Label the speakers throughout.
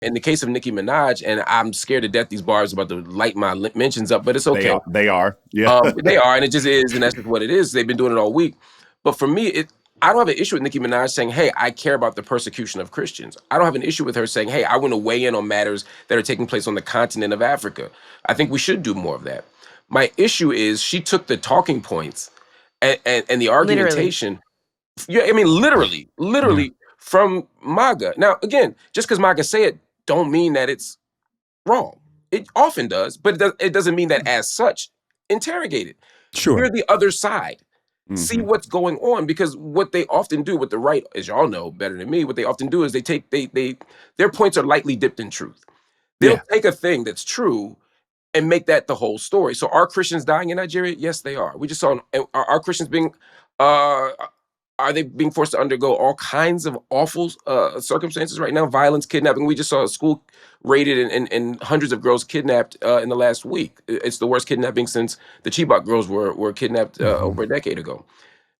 Speaker 1: in the case of Nicki Minaj, and I'm scared to death these bars are about to light my mentions up, but it's okay.
Speaker 2: They are. Yeah.
Speaker 1: They are, and it just is, and that's just what it is. They've been doing it all week. But for me, I don't have an issue with Nicki Minaj saying, hey, I care about the persecution of Christians. I don't have an issue with her saying, hey, I want to weigh in on matters that are taking place on the continent of Africa. I think we should do more of that. My issue is she took the talking points and the argumentation. Yeah, I mean, literally from MAGA. Now, again, just because MAGA say it, don't mean that it's wrong. It often does, but it doesn't mean that as such. Interrogate it.
Speaker 3: Sure.
Speaker 1: Hear the other side. See what's going on, because what they often do with the right, as y'all know better than me, what they often do is their points are lightly dipped in truth. They'll take a thing that's true and make that the whole story. So are Christians dying in Nigeria? Yes, they are. We just saw, are Christians being, are they being forced to undergo all kinds of awful circumstances right now? Violence, kidnapping. We just saw a school raided and hundreds of girls kidnapped in the last week. It's the worst kidnapping since the Chibok girls were kidnapped over a decade ago.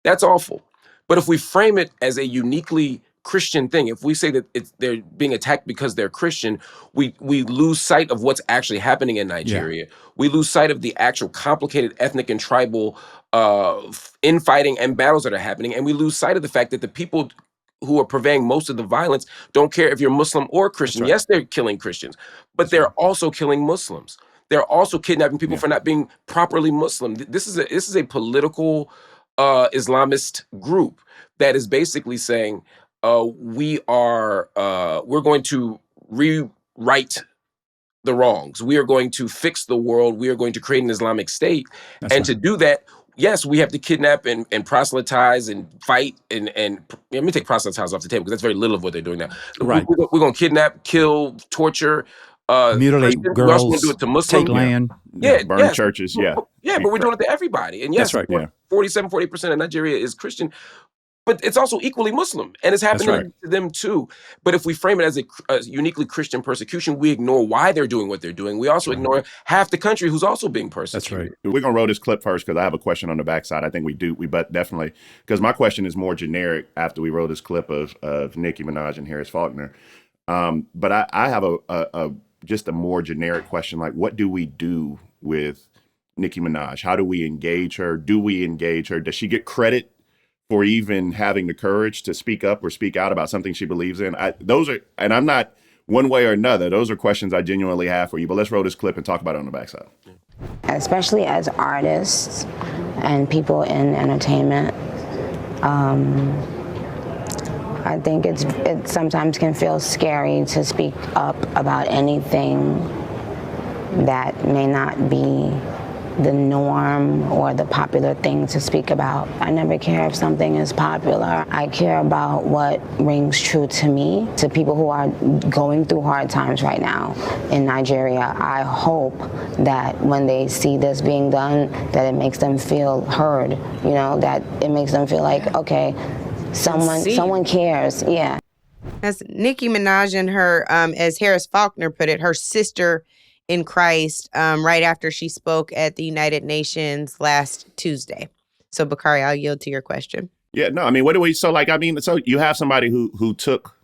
Speaker 1: That's awful. But if we frame it as a uniquely Christian thing, if we say that they're being attacked because they're Christian, we lose sight of what's actually happening in Nigeria. We lose sight of the actual complicated ethnic and tribal infighting and battles that are happening, and we lose sight of the fact that the people who are purveying most of the violence don't care if you're Muslim or Christian. Yes, they're killing Christians, but they're also killing Muslims. They're also kidnapping people for not being properly Muslim. This is a political Islamist group that is basically saying we're going to rewrite the wrongs. We are going to fix the world. We are going to create an Islamic state. To do that, yes, we have to kidnap and proselytize and fight and let me take proselytize off the table because that's very little of what they're doing now.
Speaker 3: Right.
Speaker 1: We're going to kidnap, kill, torture,
Speaker 3: mutilate girls,
Speaker 1: we're also going to do it to Muslims.
Speaker 3: take land,
Speaker 2: burn churches.
Speaker 1: But we're doing it to everybody. And yes, 48% of Nigeria is Christian, but it's also equally Muslim, and it's happening to them too. But if we frame it as a uniquely Christian persecution, we ignore why they're doing what they're doing. We also ignore half the country who's also being persecuted.
Speaker 3: That's right.
Speaker 2: We're going to roll this clip first because I have a question on the backside. I think we do. But definitely, because my question is more generic after we roll this clip of Nicki Minaj and Harris Faulkner. But I have just a more generic question, like what do we do with Nicki Minaj? How do we engage her? Do we engage her? Does she get credit for even having the courage to speak up or speak out about something she believes in? And I'm not one way or another. Those are questions I genuinely have for you. But let's roll this clip and talk about it on the backside.
Speaker 4: Especially as artists and people in entertainment, I think it sometimes can feel scary to speak up about anything that may not be the norm or the popular thing to speak about. I never care if something is popular. I care about what rings true to me, to people who are going through hard times right now in Nigeria. I hope that when they see this being done, that it makes them feel heard, that it makes them feel like, okay, someone cares. Yeah.
Speaker 5: That's Nicki Minaj and her, as Harris Faulkner put it, her sister in Christ, right after she spoke at the United Nations last Tuesday. So, Bakari, I'll yield to your question.
Speaker 2: Yeah, no, I mean, so you have somebody who took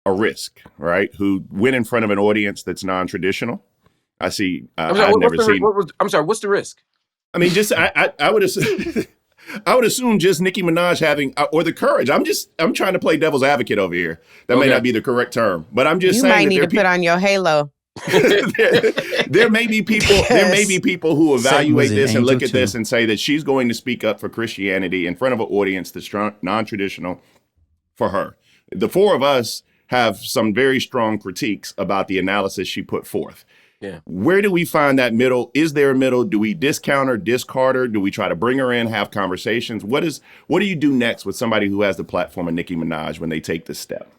Speaker 2: a risk, right? Who went in front of an audience that's non-traditional. I see.
Speaker 1: I'm sorry, what's the risk?
Speaker 2: I mean, just I would assume. I would assume just Nicki Minaj having, or the courage. I'm trying to play devil's advocate over here. That may not be the correct term, but I'm just saying.
Speaker 5: You might need to put on your halo.
Speaker 2: there may be people. Yes. There may be people who evaluate this and look at this and say that she's going to speak up for Christianity in front of an audience that's non-traditional for her. The four of us have some very strong critiques about the analysis she put forth.
Speaker 1: Yeah.
Speaker 2: Where do we find that middle? Is there a middle? Do we discount her, discard her? Do we try to bring her in, have conversations? What do you do next with somebody who has the platform of Nicki Minaj when they take this step?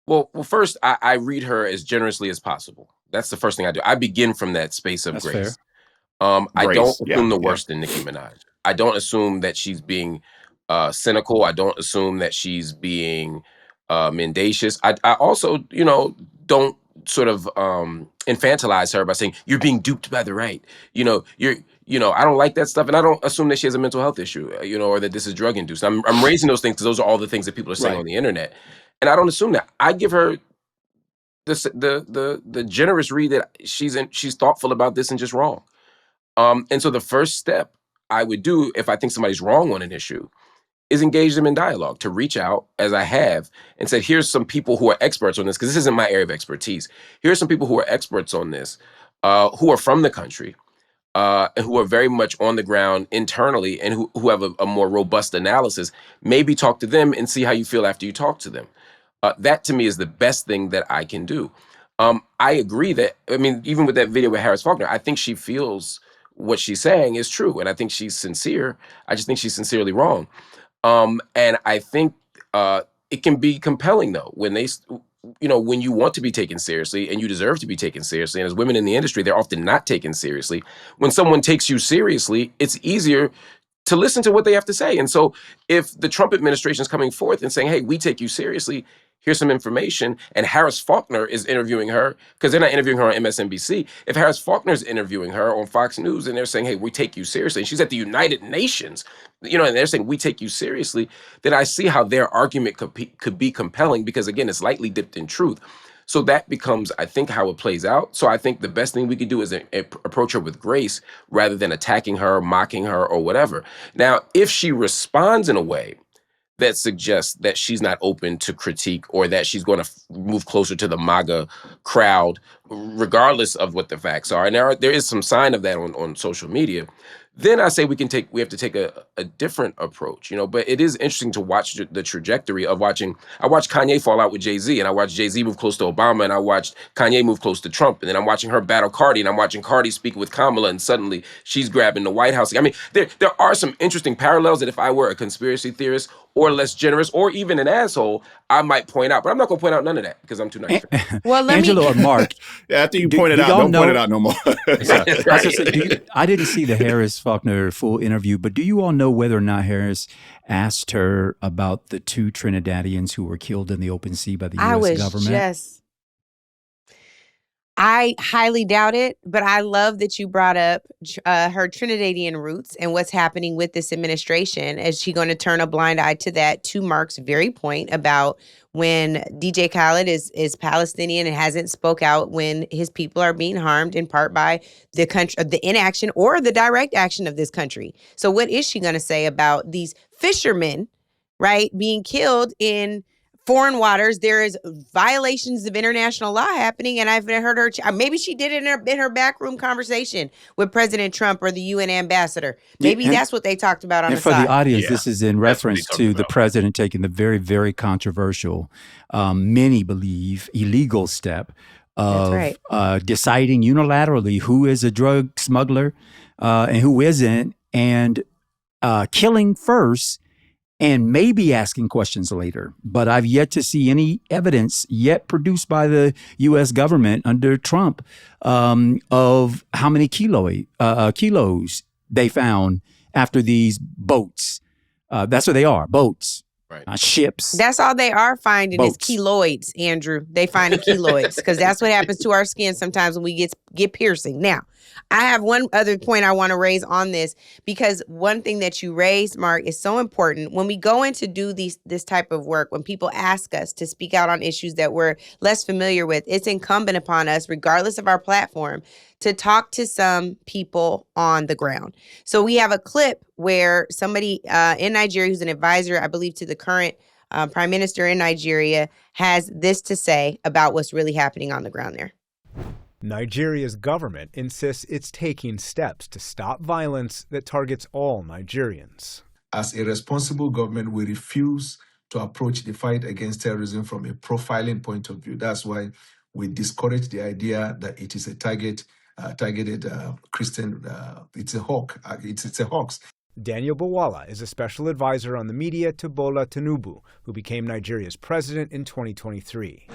Speaker 1: Well, first, I read her as generously as possible. That's the first thing I do. I begin from that space of grace. I don't assume the worst in Nicki Minaj. I don't assume that she's being cynical. I don't assume that she's being mendacious. I also, don't sort of infantilize her by saying you're being duped by the right. I don't like that stuff, and I don't assume that she has a mental health issue, or that this is drug induced. I'm raising those things because those are all the things that people are saying on the internet, and I don't assume that. I give her the generous read that she's thoughtful about this and just wrong. And so the first step I would do if I think somebody's wrong on an issue is engage them in dialogue, to reach out, as I have, and said, here's some people who are experts on this, because this isn't my area of expertise. Here's some people who are experts on this, who are from the country, and who are very much on the ground internally, and who have a more robust analysis. Maybe talk to them and see how you feel after you talk to them. That to me is the best thing that I can do. I agree that, I mean, even with that video with Harris Faulkner, I think she feels what she's saying is true, and I think she's sincere. I just think she's sincerely wrong. And I think it can be compelling, though, when when you want to be taken seriously and you deserve to be taken seriously. And as women in the industry, they're often not taken seriously. When someone takes you seriously, it's easier to listen to what they have to say. And so if the Trump administration is coming forth and saying, hey, we take you seriously, here's some information, and Harris Faulkner is interviewing her, because they're not interviewing her on MSNBC. If Harris Faulkner is interviewing her on Fox News and they're saying, hey, we take you seriously, and she's at the United Nations, and they're saying, we take you seriously, then I see how their argument could be compelling, because again, it's lightly dipped in truth. So that becomes, I think, how it plays out. So I think the best thing we could do is approach her with grace rather than attacking her, mocking her, or whatever. Now, if she responds in a way that suggests that she's not open to critique, or that she's going to move closer to the MAGA crowd, regardless of what the facts are, and there is some sign of that on social media, then I say we have to take a different approach, But it is interesting to watch the trajectory of watching. I watched Kanye fall out with Jay-Z, and I watched Jay-Z move close to Obama, and I watched Kanye move close to Trump, and then I'm watching her battle Cardi, and I'm watching Cardi speak with Kamala, and suddenly she's grabbing the White House. I mean, there are some interesting parallels that if I were a conspiracy theorist or less generous or even an asshole, I might point out. But I'm not going to point out none of that because I'm too nice.
Speaker 5: Well,
Speaker 3: Angela or Mark.
Speaker 2: After you point it out, don't point it out no more.
Speaker 3: I didn't see the Harris Faulkner full interview, but do you all know whether or not Harris asked her about the 2 Trinidadians who were killed in the open sea by the U.S. government?
Speaker 5: I highly doubt it, but I love that you brought up her Trinidadian roots and what's happening with this administration. Is she going to turn a blind eye to that, to Mark's very point about when DJ Khaled is Palestinian and hasn't spoke out when his people are being harmed in part by the country, the inaction or the direct action of this country. So what is she going to say about these fishermen, right, being killed in foreign waters? There is violations of international law happening, and I've heard her. Maybe she did it in her backroom conversation with President Trump or the UN ambassador. Maybe that's what they talked about on the side.
Speaker 3: And for the audience, this is in reference to the president taking the very, very controversial, many believe illegal step of deciding unilaterally who is a drug smuggler and who isn't, and killing first, and maybe asking questions later. But I've yet to see any evidence yet produced by the U.S. government under Trump of how many kilos they found after these boats. That's what they are, boats, right. Ships.
Speaker 5: That's all they are finding boats. Is keloids, Andrew. They finding keloids because that's what happens to our skin sometimes when we get piercing. Now, I have one other point I want to raise on this, because one thing that you raised, Mark, is so important. When we go in to do this type of work, when people ask us to speak out on issues that we're less familiar with, it's incumbent upon us, regardless of our platform, to talk to some people on the ground. So we have a clip where somebody in Nigeria who's an advisor, I believe, to the current prime minister in Nigeria, has this to say about what's really happening on the ground there.
Speaker 6: Nigeria's government insists it's taking steps to stop violence that targets all Nigerians.
Speaker 7: As a responsible government, we refuse to approach the fight against terrorism from a profiling point of view. That's why we discourage the idea that it is a targeted Christian. It's a hawk. It's a hoax.
Speaker 6: Daniel Bwala is a special advisor on the media to Bola Tinubu, who became Nigeria's president in 2023.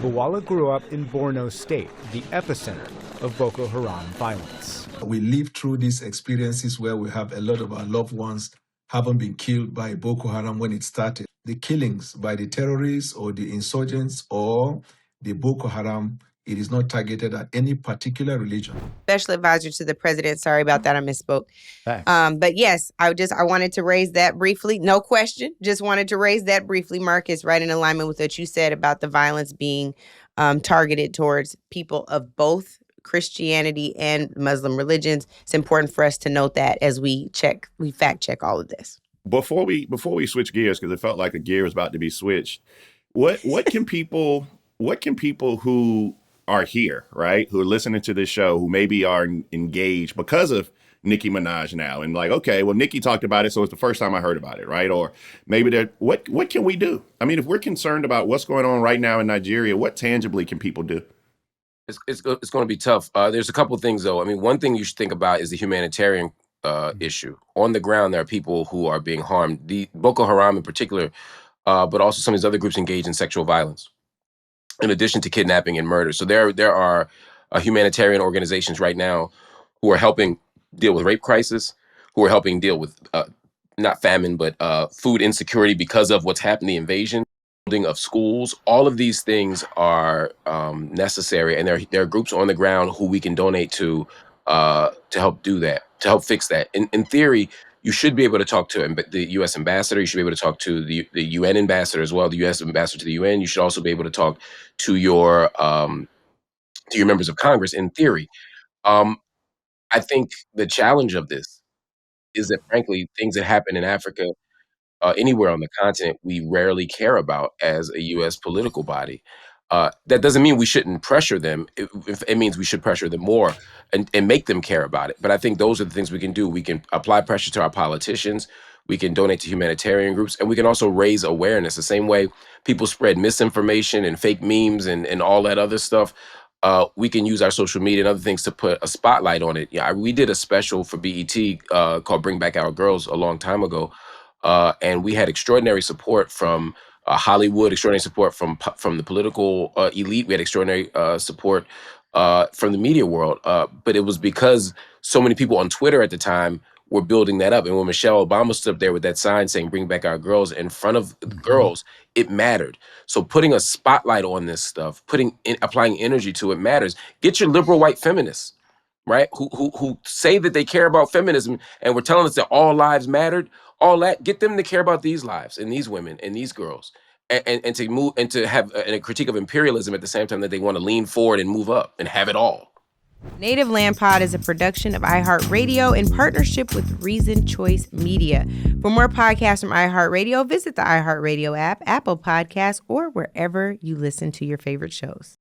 Speaker 6: Bwala grew up in Borno State, the epicenter of Boko Haram violence.
Speaker 7: We lived through these experiences where we have a lot of our loved ones haven't been killed by Boko Haram when it started. The killings by the terrorists or the insurgents or the Boko Haram, it is not targeted at any particular religion.
Speaker 5: Special advisor to the president. Sorry about that. I misspoke. But yes, I wanted to raise that briefly. No question. Just wanted to raise that briefly. Mark is right in alignment with what you said about the violence being targeted towards people of both Christianity and Muslim religions. It's important for us to note that as we fact check all of this.
Speaker 2: Before we switch gears, because it felt like a gear was about to be switched, what can people who are here, right, who are listening to this show, who maybe are engaged because of Nicki Minaj now, and like, okay, well, Nicki talked about it, so it's the first time I heard about it, right? Or maybe what can we do? I mean, if we're concerned about what's going on right now in Nigeria, what tangibly can people do?
Speaker 1: It's going to be tough. There's a couple of things, though. I mean, one thing you should think about is the humanitarian issue. On the ground, there are people who are being harmed. The Boko Haram in particular, but also some of these other groups engaged in sexual violence, in addition to kidnapping and murder. So there are humanitarian organizations right now who are helping deal with rape crisis, who are helping deal with not famine, but food insecurity because of what's happened, the invasion of schools. All of these things are necessary, and there are groups on the ground who we can donate to help do that, to help fix that. In theory, you should be able to talk to the U.S. ambassador. You should be able to talk to the UN ambassador as well, the U.S. ambassador to the UN. You should also be able to talk to your members of Congress. In theory, I think the challenge of this is that, frankly, things that happen in Africa, anywhere on the continent, we rarely care about as a U.S. political body. That doesn't mean we shouldn't pressure them. It means we should pressure them more and make them care about it. But I think those are the things we can do. We can apply pressure to our politicians. We can donate to humanitarian groups, and we can also raise awareness. The same way people spread misinformation and fake memes and all that other stuff, we can use our social media and other things to put a spotlight on it. Yeah, we did a special for BET called "Bring Back Our Girls" a long time ago. And we had extraordinary support from Hollywood, extraordinary support from the political elite. We had extraordinary support from the media world. But it was because so many people on Twitter at the time were building that up. And when Michelle Obama stood up there with that sign saying "Bring Back Our Girls" in front of the girls, it mattered. So putting a spotlight on this stuff, applying energy to it matters. Get your liberal white feminists, right, who say that they care about feminism and were telling us that all lives mattered. All that, get them to care about these lives and these women and these girls, and to move and to have a critique of imperialism at the same time that they want to lean forward and move up and have it all.
Speaker 5: Native Land Pod is a production of iHeartRadio in partnership with Reason Choice Media. For more podcasts from iHeartRadio, visit the iHeartRadio app, Apple Podcasts, or wherever you listen to your favorite shows.